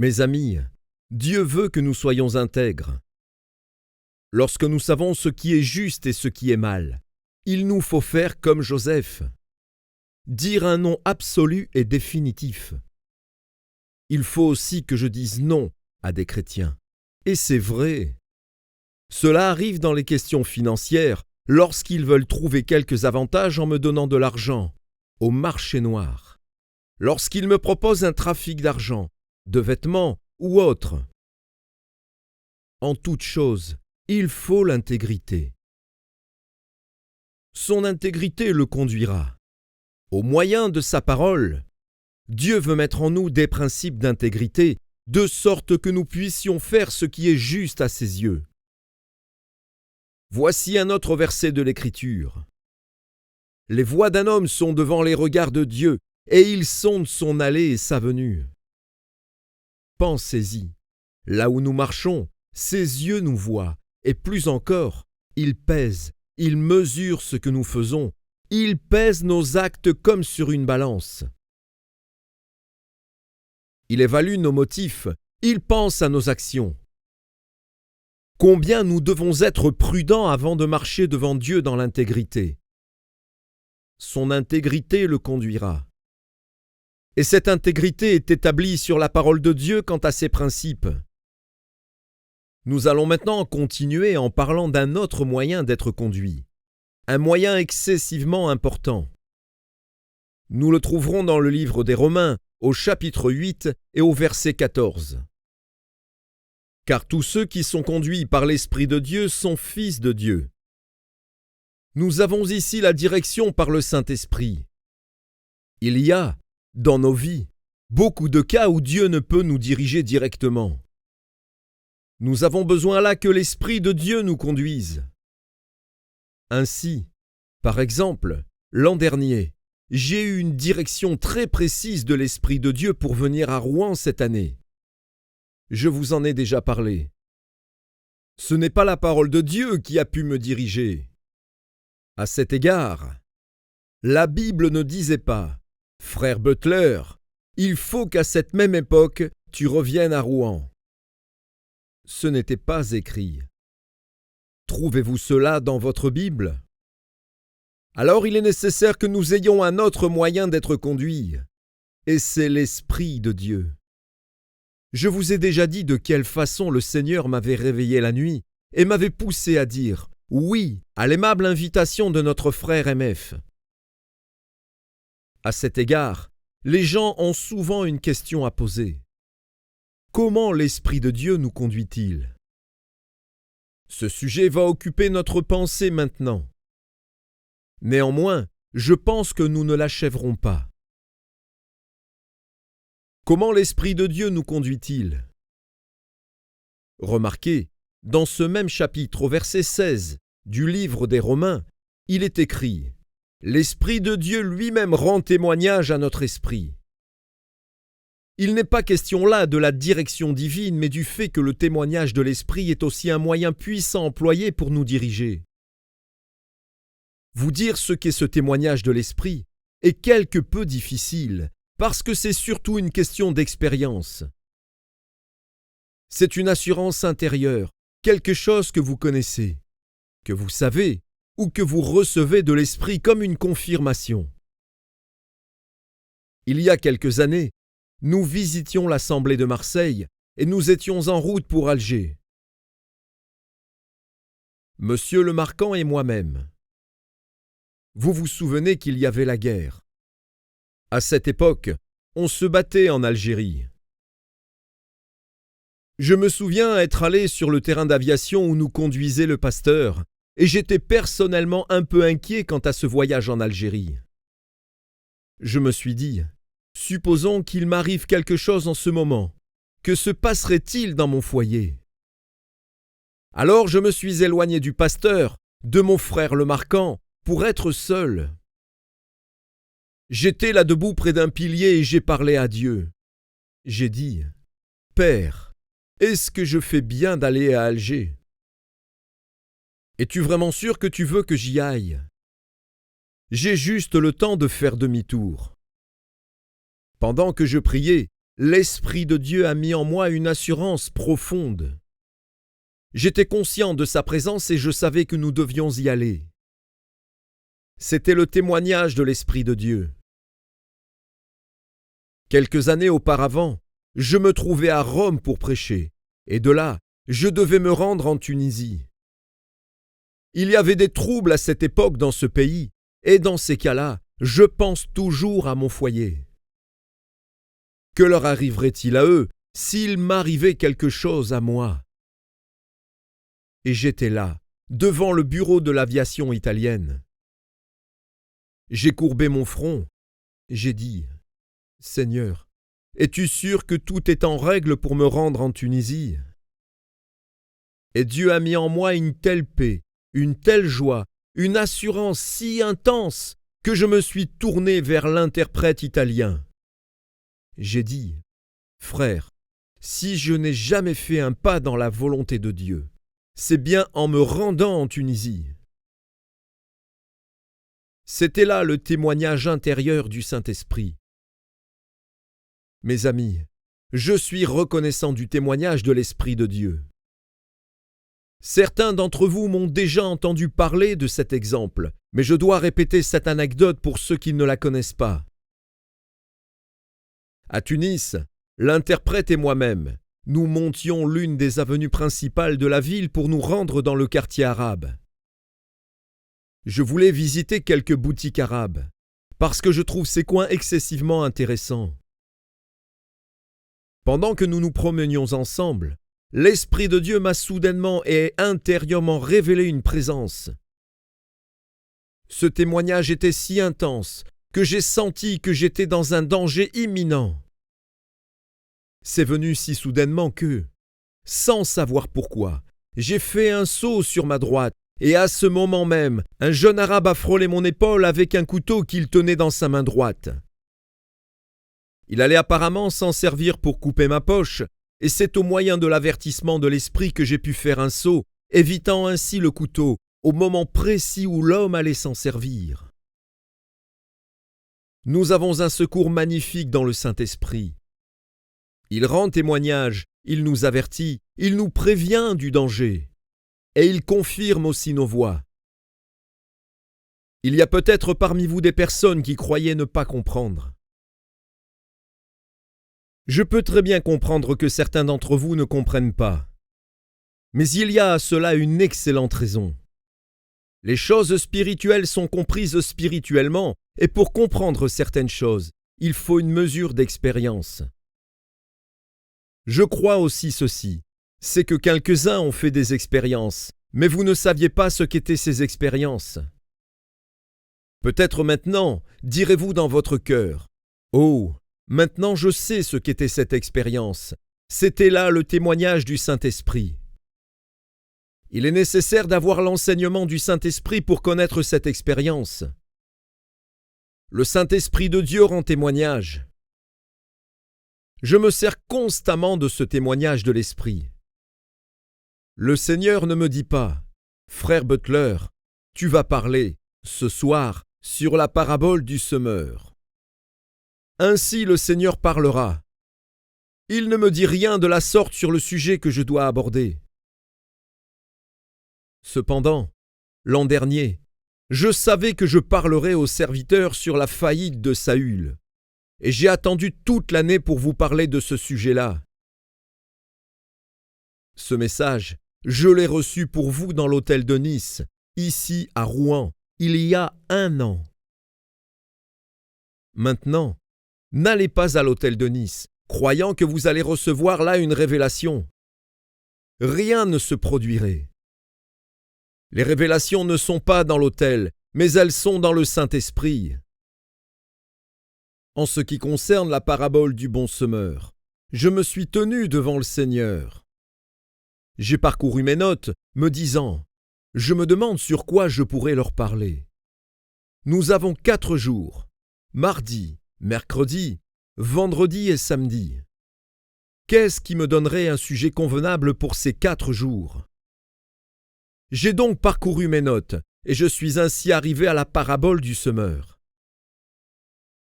Mes amis, Dieu veut que nous soyons intègres. Lorsque nous savons ce qui est juste et ce qui est mal, il nous faut faire comme Joseph. Dire un non absolu et définitif. Il faut aussi que je dise non à des chrétiens. Et c'est vrai. Cela arrive dans les questions financières lorsqu'ils veulent trouver quelques avantages en me donnant de l'argent, au marché noir. Lorsqu'ils me proposent un trafic d'argent, de vêtements ou autre. En toute chose, il faut l'intégrité. Son intégrité le conduira. Au moyen de sa parole, Dieu veut mettre en nous des principes d'intégrité, de sorte que nous puissions faire ce qui est juste à ses yeux. Voici un autre verset de l'Écriture. Les voies d'un homme sont devant les regards de Dieu, et il sonde son allée et sa venue. Pensez-y, là où nous marchons, ses yeux nous voient, et plus encore, il pèse, il mesure ce que nous faisons, il pèse nos actes comme sur une balance. Il évalue nos motifs, il pense à nos actions. Combien nous devons être prudents avant de marcher devant Dieu dans l'intégrité. Son intégrité le conduira. Et cette intégrité est établie sur la parole de Dieu quant à ses principes. Nous allons maintenant continuer en parlant d'un autre moyen d'être conduit, un moyen excessivement important. Nous le trouverons dans le livre des Romains, au chapitre 8 et au verset 14. Car tous ceux qui sont conduits par l'Esprit de Dieu sont fils de Dieu. Nous avons ici la direction par le Saint-Esprit. Il y a, dans nos vies, beaucoup de cas où Dieu ne peut nous diriger directement. Nous avons besoin là que l'Esprit de Dieu nous conduise. Ainsi, par exemple, l'an dernier, j'ai eu une direction très précise de l'Esprit de Dieu pour venir à Rouen cette année. Je vous en ai déjà parlé. Ce n'est pas la parole de Dieu qui a pu me diriger. À cet égard, la Bible ne disait pas « Frère Butler, il faut qu'à cette même époque, tu reviennes à Rouen ». Ce n'était pas écrit. Trouvez-vous cela dans votre Bible? Alors il est nécessaire que nous ayons un autre moyen d'être conduits, et c'est l'Esprit de Dieu. Je vous ai déjà dit de quelle façon le Seigneur m'avait réveillé la nuit et m'avait poussé à dire « oui » à l'aimable invitation de notre frère MF. À cet égard, les gens ont souvent une question à poser. Comment l'Esprit de Dieu nous conduit-il? Ce sujet va occuper notre pensée maintenant. Néanmoins, je pense que nous ne l'achèverons pas. Comment l'Esprit de Dieu nous conduit-il? Remarquez, dans ce même chapitre, au verset 16 du livre des Romains, il est écrit « L'Esprit de Dieu lui-même rend témoignage à notre esprit ». Il n'est pas question là de la direction divine, mais du fait que le témoignage de l'Esprit est aussi un moyen puissant employé pour nous diriger. Vous dire ce qu'est ce témoignage de l'Esprit est quelque peu difficile, parce que c'est surtout une question d'expérience. C'est une assurance intérieure, quelque chose que vous connaissez, que vous savez ou que vous recevez de l'Esprit comme une confirmation. Il y a quelques années, nous visitions l'Assemblée de Marseille et nous étions en route pour Alger. Monsieur le Marquand et moi-même. Vous vous souvenez qu'il y avait la guerre. À cette époque, on se battait en Algérie. Je me souviens être allé sur le terrain d'aviation où nous conduisait le pasteur, et j'étais personnellement un peu inquiet quant à ce voyage en Algérie. Je me suis dit, supposons qu'il m'arrive quelque chose en ce moment, que se passerait-il dans mon foyer? Alors je me suis éloigné du pasteur, de mon frère le Marquand, pour être seul. J'étais là debout près d'un pilier et j'ai parlé à Dieu. J'ai dit, « Père, est-ce que je fais bien d'aller à Alger? Es-tu vraiment sûr que tu veux que j'y aille? J'ai juste le temps de faire demi-tour. » Pendant que je priais, l'Esprit de Dieu a mis en moi une assurance profonde. J'étais conscient de sa présence et je savais que nous devions y aller. C'était le témoignage de l'Esprit de Dieu. Quelques années auparavant, je me trouvais à Rome pour prêcher, et de là, je devais me rendre en Tunisie. Il y avait des troubles à cette époque dans ce pays, et dans ces cas-là, je pense toujours à mon foyer. Que leur arriverait-il à eux s'il m'arrivait quelque chose à moi? Et j'étais là, devant le bureau de l'aviation italienne. J'ai courbé mon front, j'ai dit « Seigneur, es-tu sûr que tout est en règle pour me rendre en Tunisie ?» Et Dieu a mis en moi une telle paix, une telle joie, une assurance si intense que je me suis tourné vers l'interprète italien. J'ai dit « Frère, si je n'ai jamais fait un pas dans la volonté de Dieu, c'est bien en me rendant en Tunisie. » C'était là le témoignage intérieur du Saint-Esprit. Mes amis, je suis reconnaissant du témoignage de l'Esprit de Dieu. Certains d'entre vous m'ont déjà entendu parler de cet exemple, mais je dois répéter cette anecdote pour ceux qui ne la connaissent pas. À Tunis, l'interprète et moi-même, nous montions l'une des avenues principales de la ville pour nous rendre dans le quartier arabe. Je voulais visiter quelques boutiques arabes, parce que je trouve ces coins excessivement intéressants. Pendant que nous nous promenions ensemble, l'Esprit de Dieu m'a soudainement et intérieurement révélé une présence. Ce témoignage était si intense que j'ai senti que j'étais dans un danger imminent. C'est venu si soudainement que, sans savoir pourquoi, j'ai fait un saut sur ma droite et à ce moment même, un jeune arabe a frôlé mon épaule avec un couteau qu'il tenait dans sa main droite. Il allait apparemment s'en servir pour couper ma poche, et c'est au moyen de l'avertissement de l'esprit que j'ai pu faire un saut, évitant ainsi le couteau au moment précis où l'homme allait s'en servir. Nous avons un secours magnifique dans le Saint-Esprit. Il rend témoignage, il nous avertit, il nous prévient du danger, et il confirme aussi nos voies. Il y a peut-être parmi vous des personnes qui croyaient ne pas comprendre. Je peux très bien comprendre que certains d'entre vous ne comprennent pas. Mais il y a à cela une excellente raison. Les choses spirituelles sont comprises spirituellement, et pour comprendre certaines choses, il faut une mesure d'expérience. Je crois aussi ceci, c'est que quelques-uns ont fait des expériences, mais vous ne saviez pas ce qu'étaient ces expériences. Peut-être maintenant, direz-vous dans votre cœur, « Oh, maintenant je sais ce qu'était cette expérience. C'était là le témoignage du Saint-Esprit. » Il est nécessaire d'avoir l'enseignement du Saint-Esprit pour connaître cette expérience. Le Saint-Esprit de Dieu rend témoignage. Je me sers constamment de ce témoignage de l'Esprit. Le Seigneur ne me dit pas, « Frère Butler, tu vas parler, ce soir, sur la parabole du semeur. » Ainsi le Seigneur parlera. Il ne me dit rien de la sorte sur le sujet que je dois aborder. Cependant, l'an dernier, je savais que je parlerais aux serviteurs sur la faillite de Saül, et j'ai attendu toute l'année pour vous parler de ce sujet-là. Ce message, je l'ai reçu pour vous dans l'hôtel de Nice, ici à Rouen, il y a 1 an. Maintenant, n'allez pas à l'hôtel de Nice, croyant que vous allez recevoir là une révélation. Rien ne se produirait. Les révélations ne sont pas dans l'autel, mais elles sont dans le Saint-Esprit. En ce qui concerne la parabole du bon semeur, je me suis tenu devant le Seigneur. J'ai parcouru mes notes, me disant « Je me demande sur quoi je pourrais leur parler. » Nous avons 4 jours, mardi, mercredi, vendredi et samedi. Qu'est-ce qui me donnerait un sujet convenable pour ces 4 jours? J'ai donc parcouru mes notes, et je suis ainsi arrivé à la parabole du semeur.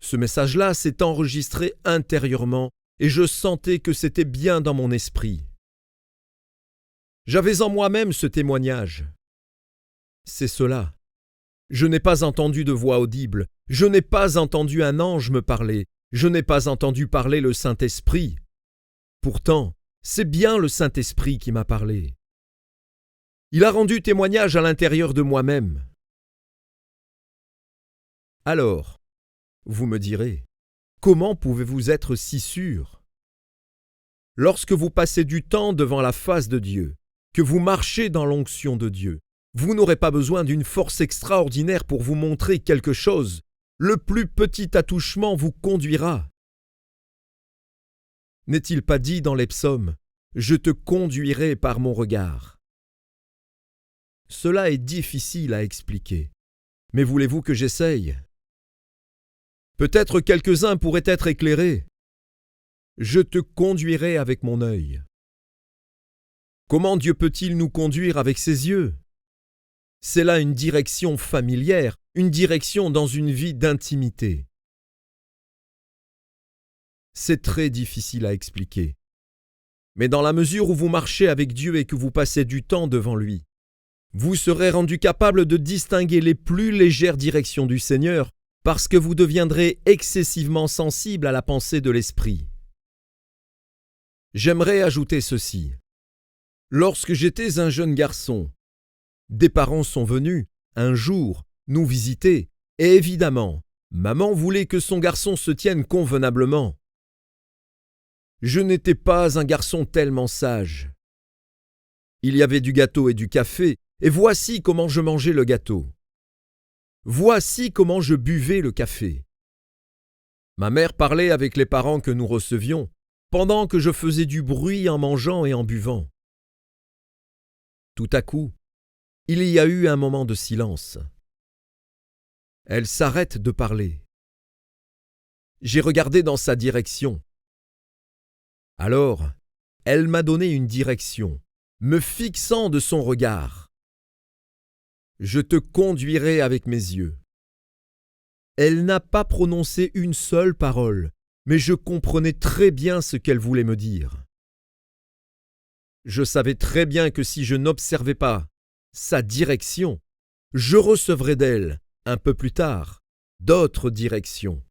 Ce message-là s'est enregistré intérieurement, et je sentais que c'était bien dans mon esprit. J'avais en moi-même ce témoignage. C'est cela. Je n'ai pas entendu de voix audible, je n'ai pas entendu un ange me parler, je n'ai pas entendu parler le Saint-Esprit. Pourtant, c'est bien le Saint-Esprit qui m'a parlé. Il a rendu témoignage à l'intérieur de moi-même. Alors, vous me direz, comment pouvez-vous être si sûr? Lorsque vous passez du temps devant la face de Dieu, que vous marchez dans l'onction de Dieu, vous n'aurez pas besoin d'une force extraordinaire pour vous montrer quelque chose. Le plus petit attouchement vous conduira. N'est-il pas dit dans les psaumes « Je te conduirai par mon regard » ? Cela est difficile à expliquer. Mais voulez-vous que j'essaye? Peut-être quelques-uns pourraient être éclairés. Je te conduirai avec mon œil. Comment Dieu peut-il nous conduire avec ses yeux? C'est là une direction familière, une direction dans une vie d'intimité. C'est très difficile à expliquer. Mais dans la mesure où vous marchez avec Dieu et que vous passez du temps devant lui, vous serez rendu capable de distinguer les plus légères directions du Seigneur parce que vous deviendrez excessivement sensible à la pensée de l'Esprit. J'aimerais ajouter ceci. Lorsque j'étais un jeune garçon, des parents sont venus, un jour, nous visiter, et évidemment, maman voulait que son garçon se tienne convenablement. Je n'étais pas un garçon tellement sage. Il y avait du gâteau et du café, et voici comment je mangeais le gâteau. Voici comment je buvais le café. Ma mère parlait avec les parents que nous recevions, pendant que je faisais du bruit en mangeant et en buvant. Tout à coup, il y a eu un moment de silence. Elle s'arrête de parler. J'ai regardé dans sa direction. Alors, elle m'a donné une direction, me fixant de son regard. Je te conduirai avec mes yeux. Elle n'a pas prononcé une seule parole, mais je comprenais très bien ce qu'elle voulait me dire. Je savais très bien que si je n'observais pas sa direction, je recevrais d'elle, un peu plus tard, d'autres directions.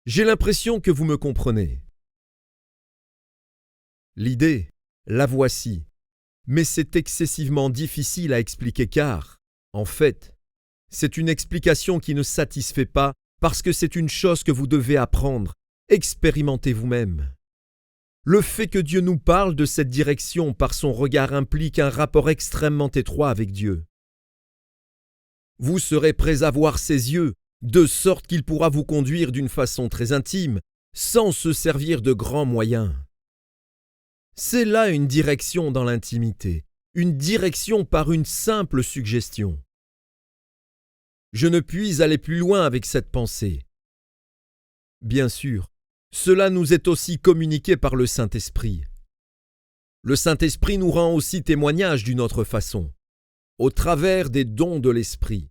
J'ai l'impression que vous me comprenez. L'idée, la voici, mais c'est excessivement difficile à expliquer car, en fait, c'est une explication qui ne satisfait pas parce que c'est une chose que vous devez apprendre, expérimentez vous-même. Le fait que Dieu nous parle de cette direction par son regard implique un rapport extrêmement étroit avec Dieu. Vous serez prêts à voir ses yeux, de sorte qu'il pourra vous conduire d'une façon très intime, sans se servir de grands moyens. C'est là une direction dans l'intimité, une direction par une simple suggestion. Je ne puis aller plus loin avec cette pensée. Bien sûr, cela nous est aussi communiqué par le Saint-Esprit. Le Saint-Esprit nous rend aussi témoignage d'une autre façon, au travers des dons de l'Esprit.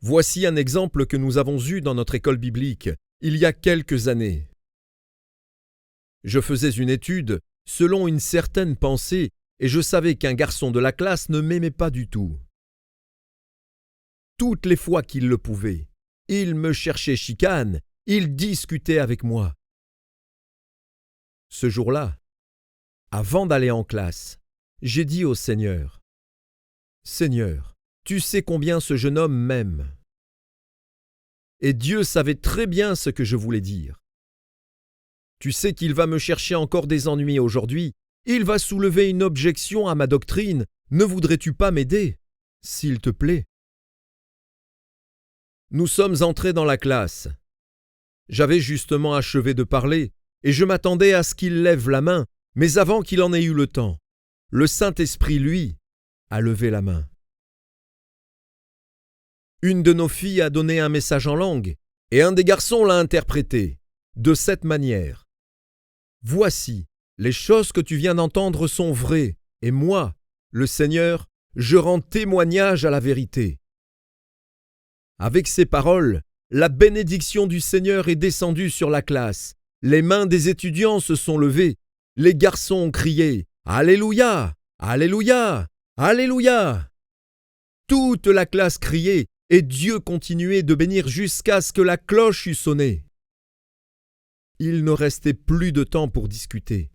Voici un exemple que nous avons eu dans notre école biblique il y a quelques années. Je faisais une étude selon une certaine pensée et je savais qu'un garçon de la classe ne m'aimait pas du tout. Toutes les fois qu'il le pouvait, il me cherchait chicane, il discutait avec moi. Ce jour-là, avant d'aller en classe, j'ai dit au Seigneur, « Seigneur, tu sais combien ce jeune homme m'aime. » Et Dieu savait très bien ce que je voulais dire. « Tu sais qu'il va me chercher encore des ennuis aujourd'hui, il va soulever une objection à ma doctrine, ne voudrais-tu pas m'aider, s'il te plaît ?» Nous sommes entrés dans la classe. J'avais justement achevé de parler, et je m'attendais à ce qu'il lève la main, mais avant qu'il en ait eu le temps, le Saint-Esprit, lui, a levé la main. Une de nos filles a donné un message en langue, et un des garçons l'a interprété, de cette manière. « Voici, les choses que tu viens d'entendre sont vraies, et moi, le Seigneur, je rends témoignage à la vérité. » Avec ces paroles, la bénédiction du Seigneur est descendue sur la classe. Les mains des étudiants se sont levées. Les garçons ont crié « Alléluia! Alléluia! Alléluia !» Toute la classe criait et Dieu continuait de bénir jusqu'à ce que la cloche eût sonné. Il ne restait plus de temps pour discuter.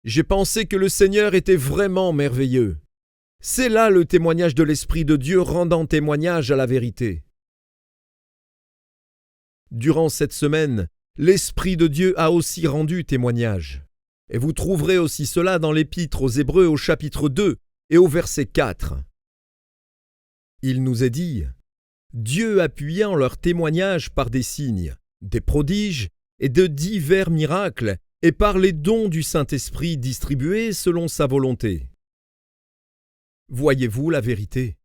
J'ai pensé que le Seigneur était vraiment merveilleux. C'est là le témoignage de l'Esprit de Dieu rendant témoignage à la vérité. Durant cette semaine, l'Esprit de Dieu a aussi rendu témoignage. Et vous trouverez aussi cela dans l'Épître aux Hébreux au chapitre 2 et au verset 4. Il nous est dit « Dieu appuyant leur témoignage par des signes, des prodiges et de divers miracles, et par les dons du Saint-Esprit distribués selon sa volonté. » Voyez-vous la vérité?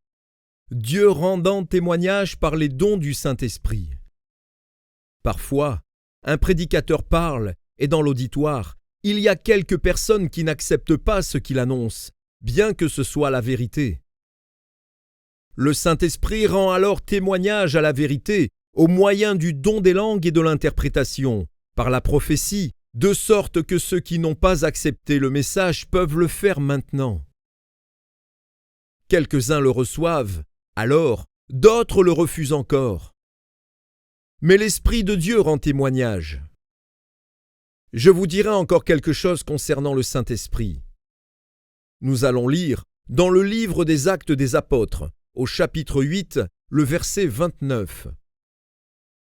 Dieu rendant témoignage par les dons du Saint-Esprit. Parfois, un prédicateur parle, et dans l'auditoire, il y a quelques personnes qui n'acceptent pas ce qu'il annonce, bien que ce soit la vérité. Le Saint-Esprit rend alors témoignage à la vérité au moyen du don des langues et de l'interprétation, par la prophétie, de sorte que ceux qui n'ont pas accepté le message peuvent le faire maintenant. Quelques-uns le reçoivent, alors d'autres le refusent encore. Mais l'Esprit de Dieu rend témoignage. Je vous dirai encore quelque chose concernant le Saint-Esprit. Nous allons lire dans le livre des Actes des Apôtres, au chapitre 8, le verset 29.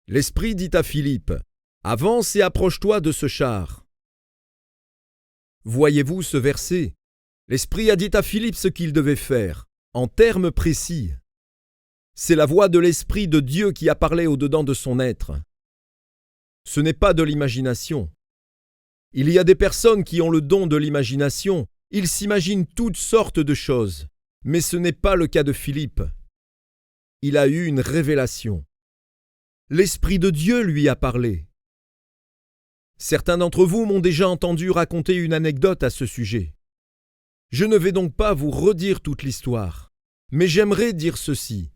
L'Esprit dit à Philippe, « Avance et approche-toi de ce char. » Voyez-vous ce verset? L'Esprit a dit à Philippe ce qu'il devait faire, en termes précis. C'est la voix de l'Esprit de Dieu qui a parlé au-dedans de son être. Ce n'est pas de l'imagination. Il y a des personnes qui ont le don de l'imagination, ils s'imaginent toutes sortes de choses, mais ce n'est pas le cas de Philippe. Il a eu une révélation. L'Esprit de Dieu lui a parlé. Certains d'entre vous m'ont déjà entendu raconter une anecdote à ce sujet. Je ne vais donc pas vous redire toute l'histoire, mais j'aimerais dire ceci.